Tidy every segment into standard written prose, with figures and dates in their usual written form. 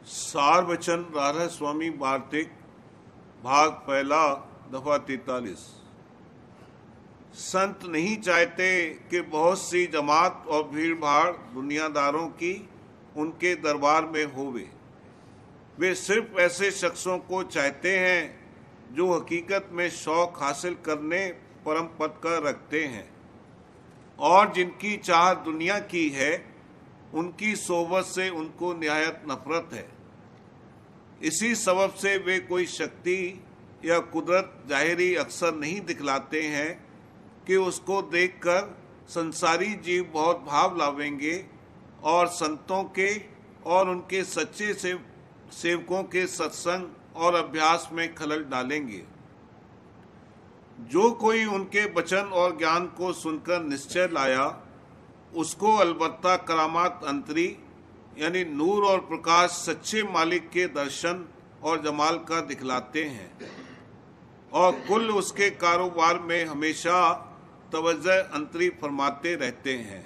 सार वचन राधा स्वामी वार्तिक भाग पहला दफा 43। संत नहीं चाहते कि बहुत सी जमात और भीड़ भाड़ दुनियादारों की उनके दरबार में होवे। वे सिर्फ ऐसे शख्सों को चाहते हैं जो हकीकत में शौक हासिल करने परम पद का रखते हैं और जिनकी चाह दुनिया की है। उनकी सोबत से उनको निहायत नफरत है। इसी सबब से वे कोई शक्ति या कुदरत जाहिरी अक्सर नहीं दिखलाते हैं कि उसको देखकर संसारी जीव बहुत भाव लावेंगे और संतों के और उनके सच्चे सेवकों के सत्संग और अभ्यास में खलल डालेंगे। जो कोई उनके वचन और ज्ञान को सुनकर निश्चय लाया, उसको अलबत्ता करामात अंतरी यानी नूर और प्रकाश सच्चे मालिक के दर्शन और जमाल का दिखलाते हैं और कुल उसके कारोबार में हमेशा तवज्जो अंतरी फरमाते रहते हैं।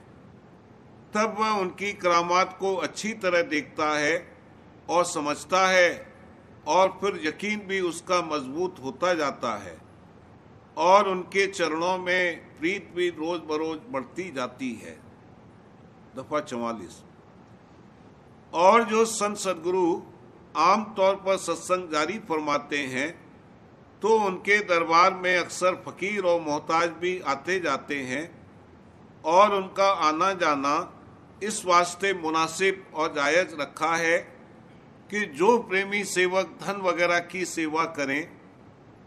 तब वह उनकी करामात को अच्छी तरह देखता है और समझता है और फिर यकीन भी उसका मजबूत होता जाता है और उनके चरणों में प्रीत भी रोज बरोज बढ़ती जाती है। दफा 44। और जो संत सदगुरु आम तौर पर सत्संग जारी फरमाते हैं तो उनके दरबार में अक्सर फकीर और मोहताज भी आते जाते हैं और उनका आना जाना इस वास्ते मुनासिब और जायज रखा है कि जो प्रेमी सेवक धन वगैरह की सेवा करें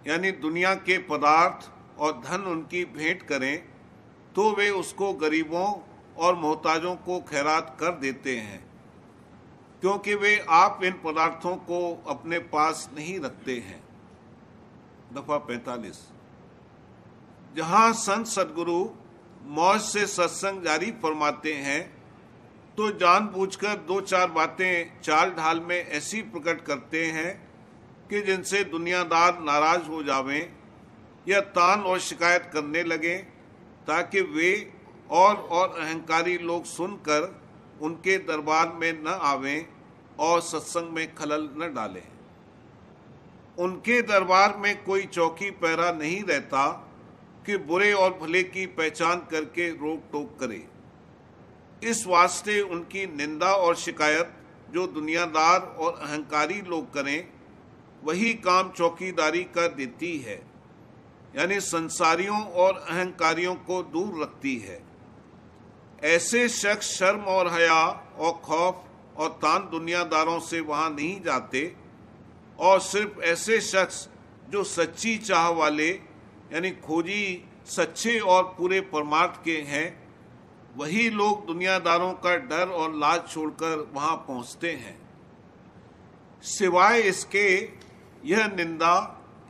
यानी दुनिया के पदार्थ और धन उनकी भेंट करें तो वे उसको गरीबों और मोहताजों को खैरात कर देते हैं, क्योंकि वे आप इन पदार्थों को अपने पास नहीं रखते हैं। दफा 45। जहां संत सदगुरु मौज से सत्संग जारी फरमाते हैं तो जानबूझकर दो चार बातें चाल ढाल में ऐसी प्रकट करते हैं कि जिनसे दुनियादार नाराज हो जावें या तान और शिकायत करने लगें, ताकि वे और अहंकारी लोग सुनकर उनके दरबार में न आवें और सत्संग में खलल न डालें। उनके दरबार में कोई चौकी पहरा नहीं रहता कि बुरे और भले की पहचान करके रोक टोक करे। इस वास्ते उनकी निंदा और शिकायत जो दुनियादार और अहंकारी लोग करें वही काम चौकीदारी कर देती है, यानी संसारियों और अहंकारियों को दूर रखती है। ऐसे शख्स शर्म और हया और खौफ और तान दुनियादारों से वहां नहीं जाते और सिर्फ ऐसे शख्स जो सच्ची चाह वाले यानी खोजी सच्चे और पूरे परमार्थ के हैं वही लोग दुनियादारों का डर और लाज छोड़कर वहां पहुंचते हैं। सिवाय इसके यह निंदा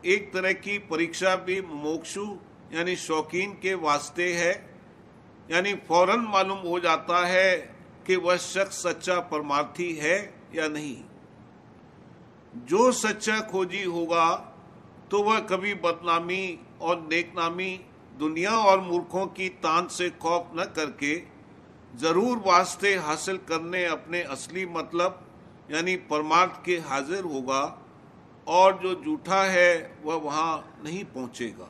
एक तरह की परीक्षा भी मुमुक्षु यानी शौकीन के वास्ते है, यानी फौरन मालूम हो जाता है कि वह शख्स सच्चा परमार्थी है या नहीं। जो सच्चा खोजी होगा तो वह कभी बदनामी और नेकनामी दुनिया और मूर्खों की तान से खौफ न करके जरूर वास्ते हासिल करने अपने असली मतलब यानी परमार्थ के हाजिर होगा और जो झूठा है वह वहां नहीं पहुंचेगा।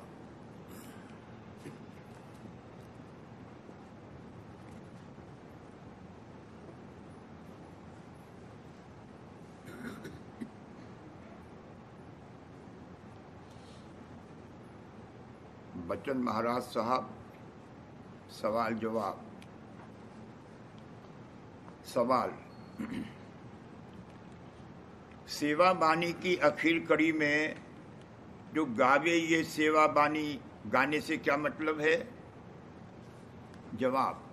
बच्चन महाराज साहब सवाल जवाब। सवाल, सेवा बानी की आखिर कड़ी में जो गावे ये सेवा बानी गाने से क्या मतलब है? जवाब,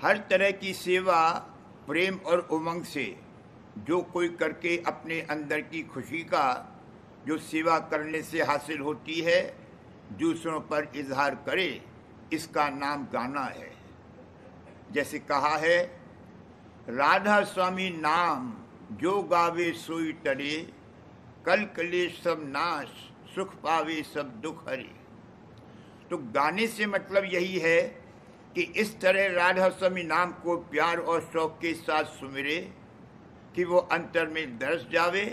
हर तरह की सेवा प्रेम और उमंग से जो कोई करके अपने अंदर की खुशी का जो सेवा करने से हासिल होती है दूसरों पर इजहार करे, इसका नाम गाना है। जैसे कहा है, राधा स्वामी नाम जो गावे सोई टरे, कल कलेश सब नाश सुख पावे सब दुख हरे। तो गाने से मतलब यही है कि इस तरह राधा स्वामी नाम को प्यार और शौक के साथ सुमिरे कि वो अंतर में दरस जावे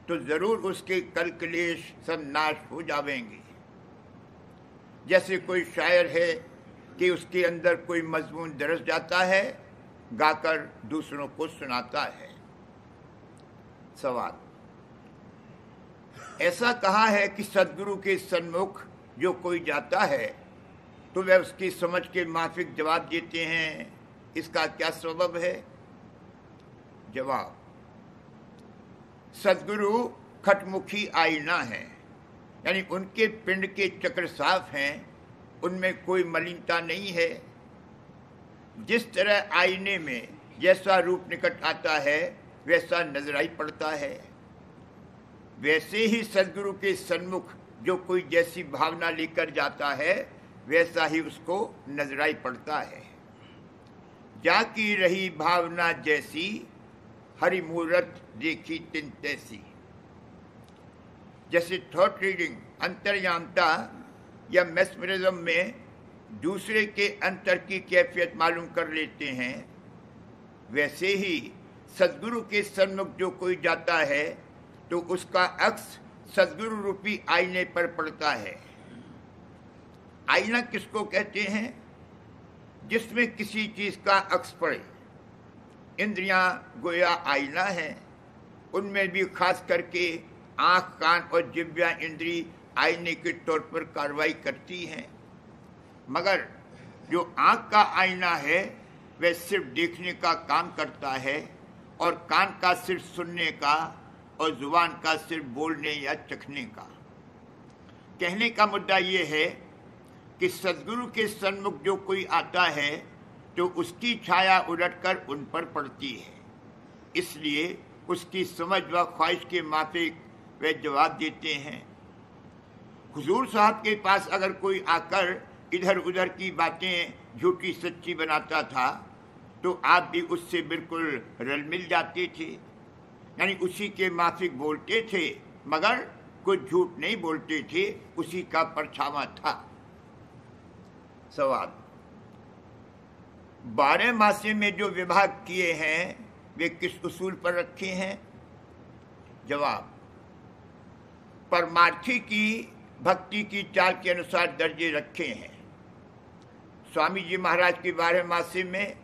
तो जरूर उसके कल क्लेश सब नाश हो जावेंगे। जैसे कोई शायर है कि उसके अंदर कोई मजमून दरस जाता है, गाकर दूसरों को सुनाता है। सवाल, ऐसा कहा है कि सदगुरु के सन्मुख जो कोई जाता है तो वह उसकी समझ के माफिक जवाब देते हैं, इसका क्या सबब है? जवाब, सदगुरु खटमुखी आईना है, यानी उनके पिंड के चक्र साफ हैं, उनमें कोई मलिनता नहीं है। जिस तरह आईने में जैसा रूप निकट आता है वैसा नजराई पड़ता है, वैसे ही सदगुरु के सन्मुख जो कोई जैसी भावना लेकर जाता है वैसा ही उसको नजराई पड़ता है। जाकी रही भावना जैसी, हरि मूरत देखी तिन तैसी। जैसे थॉट रीडिंग, अंतर्यामता या मेस्मरिज्म में दूसरे के अंतर की कैफियत मालूम कर लेते हैं, वैसे ही सदगुरु के सन्मुख जो कोई जाता है तो उसका अक्स सदगुरु रूपी आईने पर पड़ता है। आईना किसको कहते हैं? जिसमें किसी चीज का अक्स पड़े। इंद्रियां गोया आईना है, उनमें भी खास करके आंख, कान और जिह्वा इंद्री आईने के तौर पर कार्रवाई करती हैं। मगर जो आंख का आईना है वह सिर्फ देखने का काम करता है और कान का सिर्फ सुनने का और जुबान का सिर्फ बोलने या चखने का। कहने का मुद्दा ये है कि सदगुरु के सन्मुख जो कोई आता है तो उसकी छाया उलटकर उन पर पड़ती है, इसलिए उसकी समझ व ख्वाहिश के माफिक वे जवाब देते हैं। हुजूर साहब के पास अगर कोई आकर इधर उधर की बातें झूठी सच्ची बनाता था तो आप भी उससे बिल्कुल रल मिल जाते थे, यानी उसी के माफिक बोलते थे, मगर कुछ झूठ नहीं बोलते थे, उसी का परछावा था। सवाल, 12 मासे में जो विभाग किए हैं वे किस उसूल पर रखे हैं? जवाब, परमार्थी की भक्ति की चाल के अनुसार दर्जे रखे हैं। स्वामी जी महाराज के 12 मासे में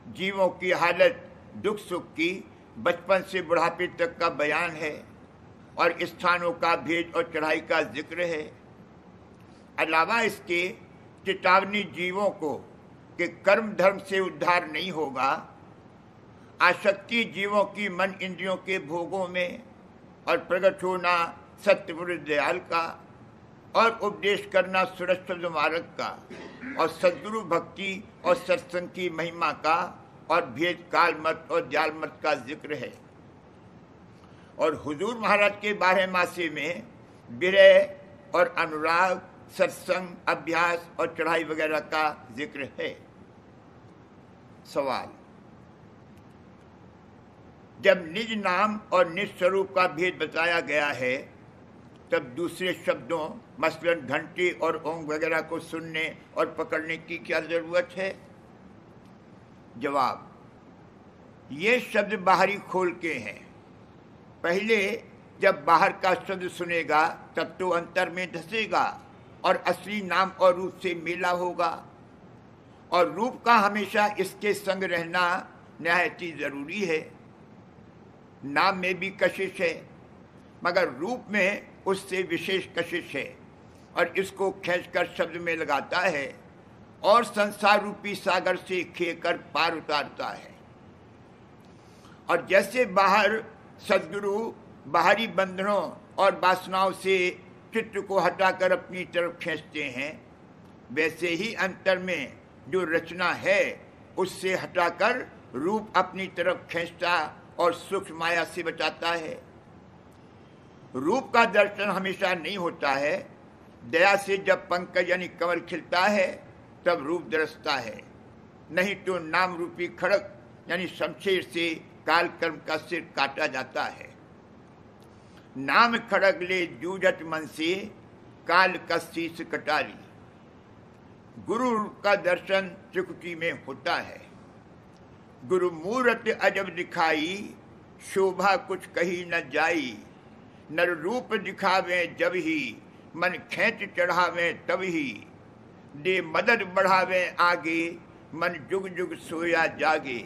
जीवों की हालत, दुख सुख की, बचपन से बुढ़ापे तक का बयान है और स्थानों का भेद और चढ़ाई का जिक्र है। अलावा इसके चेतावनी जीवों को कि कर्म धर्म से उद्धार नहीं होगा, आसक्ति जीवों की मन इंद्रियों के भोगों में और प्रकट होना सत्य पुरुष दयाल का और उपदेश करना सुरक्षित मार्ग का और सद्गुरु भक्ति और सत्संग की महिमा का और भेद काल मत और जाल मत का जिक्र है। और हुजूर महाराज के 12 मासे में विरह और अनुराग, सत्संग, अभ्यास और चढ़ाई वगैरह का जिक्र है। सवाल, जब निज नाम और निज स्वरूप का भेद बताया गया है तब दूसरे शब्दों मसलन घंटी और ओम वगैरह को सुनने और पकड़ने की क्या जरूरत है? जवाब, ये शब्द बाहरी खोल के हैं। पहले जब बाहर का शब्द सुनेगा तब तो अंतर में धसेगा और असली नाम और रूप से मेला होगा, और रूप का हमेशा इसके संग रहना निहायत ही जरूरी है। नाम में भी कशिश है मगर रूप में उससे विशेष कशिश है और इसको खींचकर शब्द में लगाता है और संसार रूपी सागर से खेकर पार उतारता है। और जैसे बाहर सद्गुरु बाहरी बंधनों और वासनाओं से चित्त को हटाकर अपनी तरफ खींचते हैं, वैसे ही अंतर में जो रचना है उससे हटाकर रूप अपनी तरफ खींचता और सूक्ष्म माया से बचाता है। रूप का दर्शन हमेशा नहीं होता है। दया से जब पंकज यानी कमल खिलता है तब रूप दरसता है, नहीं तो नाम रूपी खड़क यानी शमशेर से काल कर्म का सिर काटा जाता है। नाम खड़ग ले जूझत मन से काल का शीश कटाली। गुरु का दर्शन त्रिकुटी में होता है। गुरु मूरत अजब दिखाई शोभा कुछ कही न जाई, नर रूप दिखावे जब ही, मन खेच चढ़ावे तब ही, दे मदद बढ़ावे आगे, मन जुग जुग सोया जागे,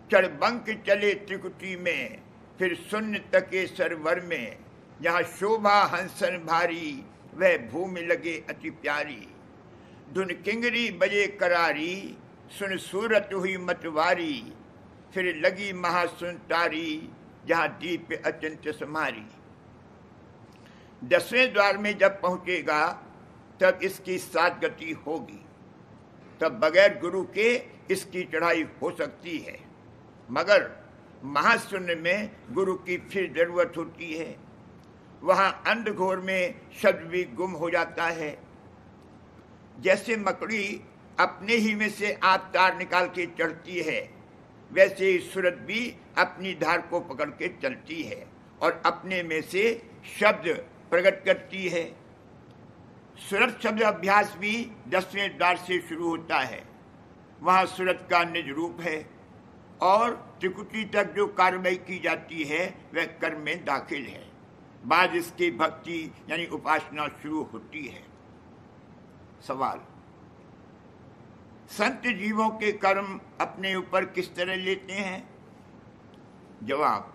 चढ़ बंक चले त्रिकुटी में, फिर शून्य तके सरवर में, जहाँ शोभा हंसन भारी, वह भूमि लगे अति प्यारी, धुन किंगरी बजे करारी, सुन सूरत हुई मतवारी, फिर लगी महासुन तारी, जहाँ दीप अत्यंत समारी। 10वें द्वार में जब पहुंचेगा तब इसकी 7 गति होगी, तब बगैर गुरु के इसकी चढ़ाई हो सकती है, मगर महाशून्य में गुरु की फिर जरूरत होती है। वहां अंधघोर में शब्द भी गुम हो जाता है। जैसे मकड़ी अपने ही में से आप तार निकाल के चढ़ती है, वैसे ही सूरत भी अपनी धार को पकड़ के चलती है और अपने में से शब्द प्रकट करती है। सूरत शब्द अभ्यास भी 10वें द्वार से शुरू होता है। वहाँ सूरत का निज रूप है और त्रिकुटी तक जो कार्रवाई की जाती है वह कर्म में दाखिल है। बाद इसकी भक्ति यानी उपासना शुरू होती है। सवाल, संत जीवों के कर्म अपने ऊपर किस तरह लेते हैं? जवाब,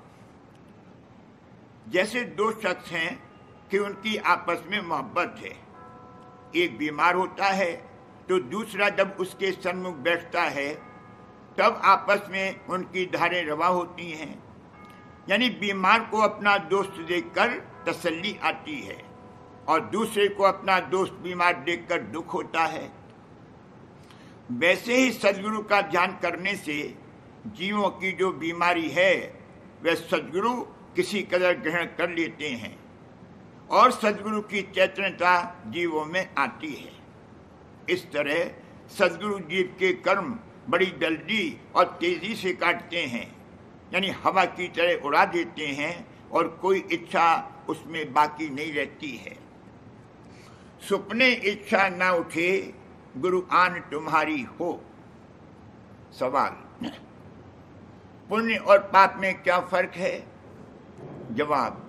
जैसे 2 शख्स हैं कि उनकी आपस में मोहब्बत है। एक बीमार होता है तो दूसरा जब उसके सन्मुख बैठता है तब आपस में उनकी धारें रवा होती हैं, यानी बीमार को अपना दोस्त देखकर तसल्ली आती है और दूसरे को अपना दोस्त बीमार देखकर दुख होता है। वैसे ही सद्गुरु का ध्यान करने से जीवों की जो बीमारी है वह सद्गुरु किसी कदर ग्रहण कर लेते हैं और सद्गुरु की चैतन्यता जीवों में आती है। इस तरह सद्गुरु जीव के कर्म बड़ी जल्दी और तेजी से काटते हैं, यानी हवा की तरह उड़ा देते हैं और कोई इच्छा उसमें बाकी नहीं रहती है। सुपने इच्छा ना उठे, गुरु आन तुम्हारी हो। सवाल, पुण्य और पाप में क्या फर्क है? जवाब,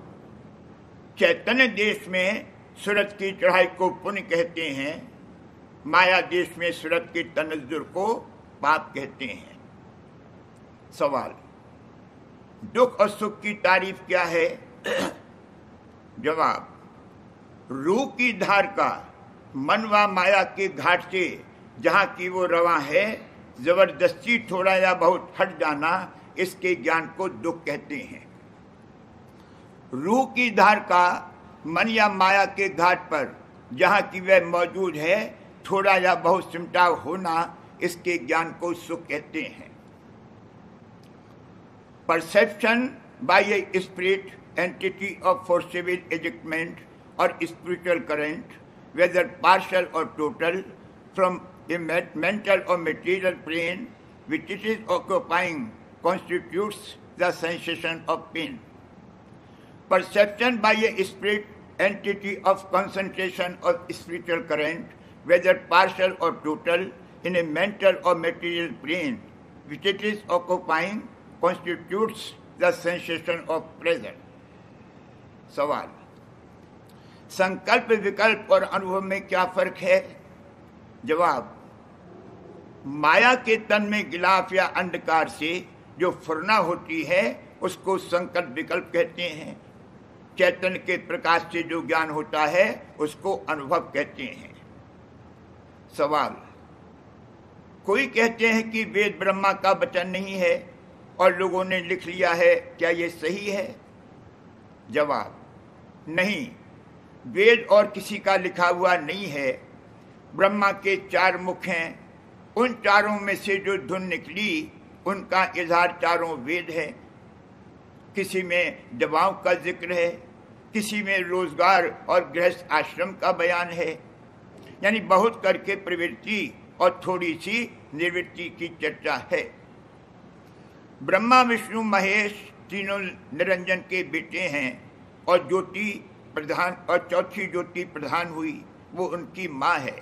चैतन्य देश में सूरत की चढ़ाई को पुण्य कहते हैं, माया देश में सूरत के तनज्जुर को पाप कहते हैं। सवाल, दुख और सुख की तारीफ क्या है? जवाब, रूह की धार का मन व माया के घाट से जहाँ की वो रवा है, जबरदस्ती थोड़ा या बहुत हट जाना, इसके ज्ञान को दुख कहते हैं। रूह की धार का मन या माया के घाट पर जहाँ की वह मौजूद है, थोड़ा या बहुत सिमटाव होना, इसके ज्ञान को सुख कहते हैं। Perception by a spirit entity of forcible adjustment और spiritual current, whether partial or total, from a mental or material plane which it is occupying, constitutes the sensation of pain. Perception by a spirit entity of concentration of spiritual current, whether partial or total, in a mental or material plane which it is occupying, constitutes the sensation of pleasure. सवाल, संकल्प, विकल्प और अनुभव में क्या फर्क है? जवाब, माया के तन में गिलाफ या अंधकार से जो फुरना होती है उसको संकल्प विकल्प कहते हैं। चैतन्य के प्रकाश से जो ज्ञान होता है उसको अनुभव कहते हैं। सवाल, कोई कहते हैं कि वेद ब्रह्मा का वचन नहीं है और लोगों ने लिख लिया है, क्या ये सही है? जवाब, नहीं, वेद और किसी का लिखा हुआ नहीं है। ब्रह्मा के 4 मुख हैं, उन चारों में से जो धुन निकली उनका इजहार चारों वेद है। किसी में दवाओं का जिक्र है, किसी में रोजगार और गृहस्थ आश्रम का बयान है, यानी बहुत करके प्रवृत्ति और थोड़ी सी निवृत्ति की चर्चा है। ब्रह्मा विष्णु महेश तीनों निरंजन के बेटे हैं और ज्योति प्रधान और चौथी ज्योति प्रधान हुई, वो उनकी माँ है।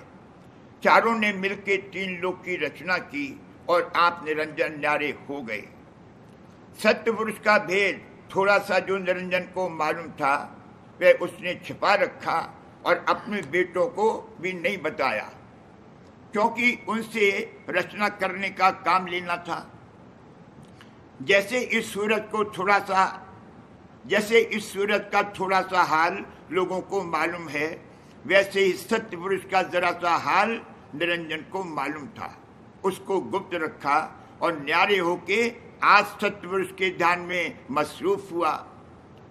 चारों ने मिलकर 3 लोक की रचना की और आप निरंजन न्यारे हो गए। सत्य पुरुष का भेद थोड़ा सा जो निरंजन को मालूम था वह उसने छिपा रखा और अपने बेटों को भी नहीं बताया, क्योंकि उनसे रचना करने का काम लेना था। जैसे इस सूरत का थोड़ा सा हाल लोगों को मालूम है, वैसे ही सत्य पुरुष का जरा सा हाल निरंजन को मालूम था। उसको गुप्त रखा और न्यारे होके आज सत्य पुरुष के ध्यान में मसरूफ हुआ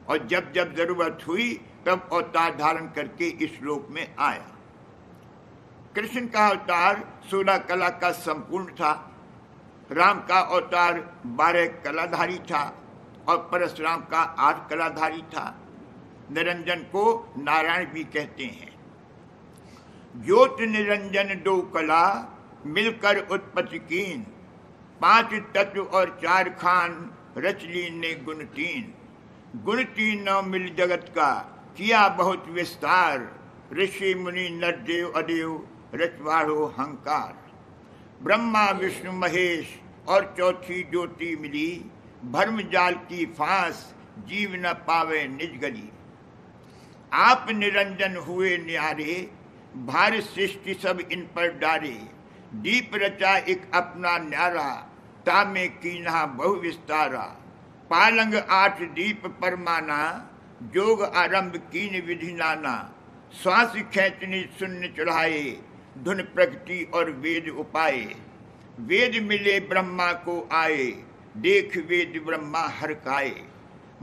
और जब जब जरूरत हुई तब अवतार धारण करके इस लोक में आया। कृष्ण का अवतार 16 कला का संपूर्ण था। राम का अवतार 12 कलाधारी था और परशुराम का 8 कलाधारी था। निरंजन को नारायण भी कहते हैं। ज्योत निरंजन 2 कला मिलकर उत्पत्ति कीन, 5 तत्व और 4 खान रच लीन ने गुण 3। गुण 3 न मिल जगत का किया बहुत विस्तार, ऋषि मुनि नरदेव अदेव रचवाड़ो हंकार। ब्रह्मा विष्णु महेश और चौथी ज्योति मिली, भर्म जाल की फांस जीव न पावे निज गली। आप निरंजन हुए न्यारे, भार सृष्टि सब इन पर डारे। दीप रचा एक अपना न्यारा, तामे कीन्हा बहु विस्तारा। पालंग 8 दीप परमाना, जोग आरंभ कीन विधि नाना। श्वास खेचनी शून्य चढ़ाए, धुन प्रगति और वेद उपाय। वेद मिले ब्रह्मा को आए, देख वेद ब्रह्मा हरकाए।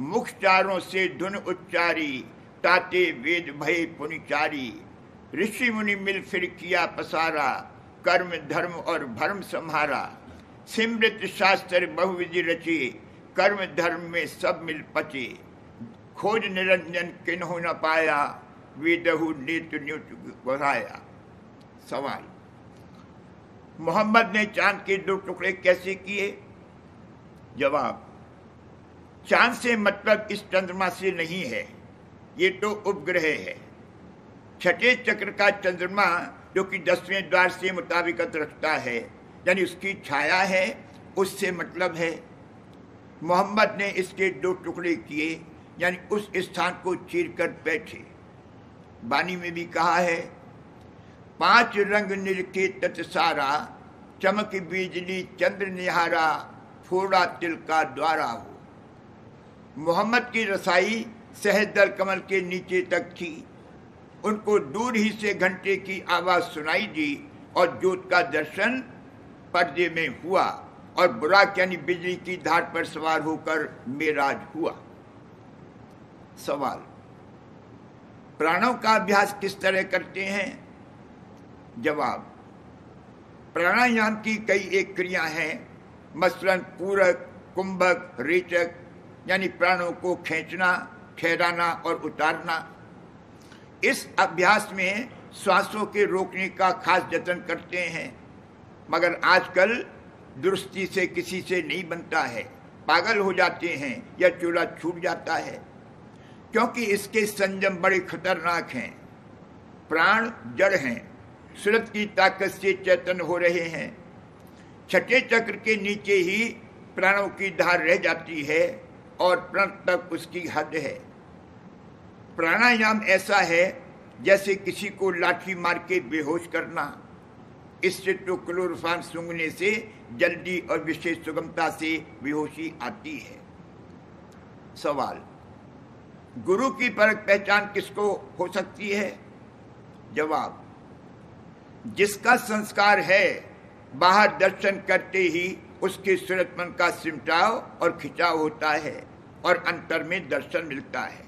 मुख चारों से धुन उच्चारी, ताते वेद भय पुनिचारी। ऋषि मुनि मिल फिर किया पसारा, कर्म धर्म और भर्म संहारा। सिमृत शास्त्र बहुविधि रचे, कर्म धर्म में सब मिल पचे। खोज निरंजन किन्हों न पाया, वेदहु नेत न्युत बढ़ाया। सवाल, मोहम्मद ने चांद के 2 टुकड़े कैसे किए? जवाब, चांद से मतलब इस चंद्रमा से नहीं है, ये तो उपग्रह है। छठे चक्र का चंद्रमा जो कि 10वें द्वार से मुताबिकत रखता है, यानी उसकी छाया है, उससे मतलब है। मोहम्मद ने इसके 2 टुकड़े किए, यानी उस स्थान को चीर कर बैठे। बानी में भी कहा है, 5 रंग नील के तट सारा, चमक बिजली चंद्र निहारा। फोड़ा तिल का द्वारा हो। मोहम्मद की रसाई सहजदल कमल के नीचे तक थी। उनको दूर ही से घंटे की आवाज सुनाई दी और ज्योत का दर्शन पर्दे में हुआ और बुराक यानी बिजली की धार पर सवार होकर मेराज हुआ। सवाल, प्राणों का अभ्यास किस तरह करते हैं? जवाब, प्राणायाम की कई एक क्रिया हैं, मसलन पूरक, कुंभक, रेचक, यानी प्राणों को खींचना, ठहराना और उतारना। इस अभ्यास में श्वासों के रोकने का खास जतन करते हैं, मगर आजकल दुरुस्ती से किसी से नहीं बनता है। पागल हो जाते हैं या चूल्हा छूट जाता है, क्योंकि इसके संयम बड़े खतरनाक हैं। प्राण जड़ हैं, सूरत की ताकत से चेतन हो रहे हैं। छठे चक्र के नीचे ही प्राणों की धार रह जाती है और प्रण तक उसकी हद है। प्राणायाम ऐसा है जैसे किसी को लाठी मार के बेहोश करना। इससे तो क्लोरोफॉर्म सूंघने से जल्दी और विशेष सुगमता से बेहोशी आती है। सवाल, गुरु की परख पहचान किसको हो सकती है? जवाब, जिसका संस्कार है, बाहर दर्शन करते ही उसके सूरत मन का सिमटाव और खिंचाव होता है और अंतर में दर्शन मिलता है।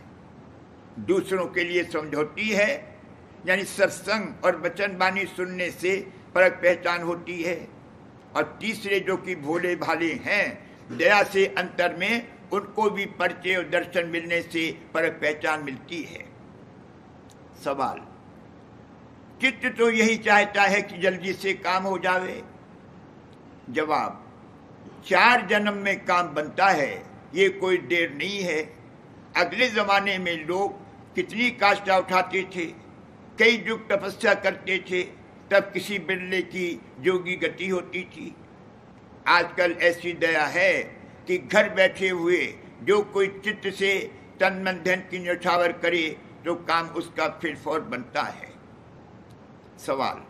दूसरों के लिए समझौती है, यानी सत्संग और वचन वाणी सुनने से परख पहचान होती है। और तीसरे जो कि भोले भाले हैं, दया से अंतर में उनको भी परिचय और दर्शन मिलने से परख पहचान मिलती है। सवाल, चित्त तो यही चाहता है कि जल्दी से काम हो जावे। जवाब, 4 जन्म में काम बनता है, ये कोई देर नहीं है। अगले जमाने में लोग कितनी काष्ठा उठाते थे, कई युग तपस्या करते थे, तब किसी बिरले की जोगी गति होती थी। आजकल ऐसी दया है कि घर बैठे हुए जो कोई चित्त से तन मन धन की न्यौछावर करे तो काम उसका फिर फौर बनता है। सवाल,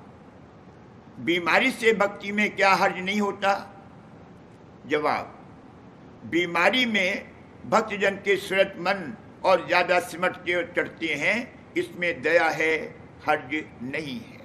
बीमारी से भक्ति में क्या हर्ज नहीं होता? जवाब, बीमारी में भक्तजन के सूरत मन और ज्यादा सिमटते और चढ़ते हैं, इसमें दया है, हर्ज नहीं है।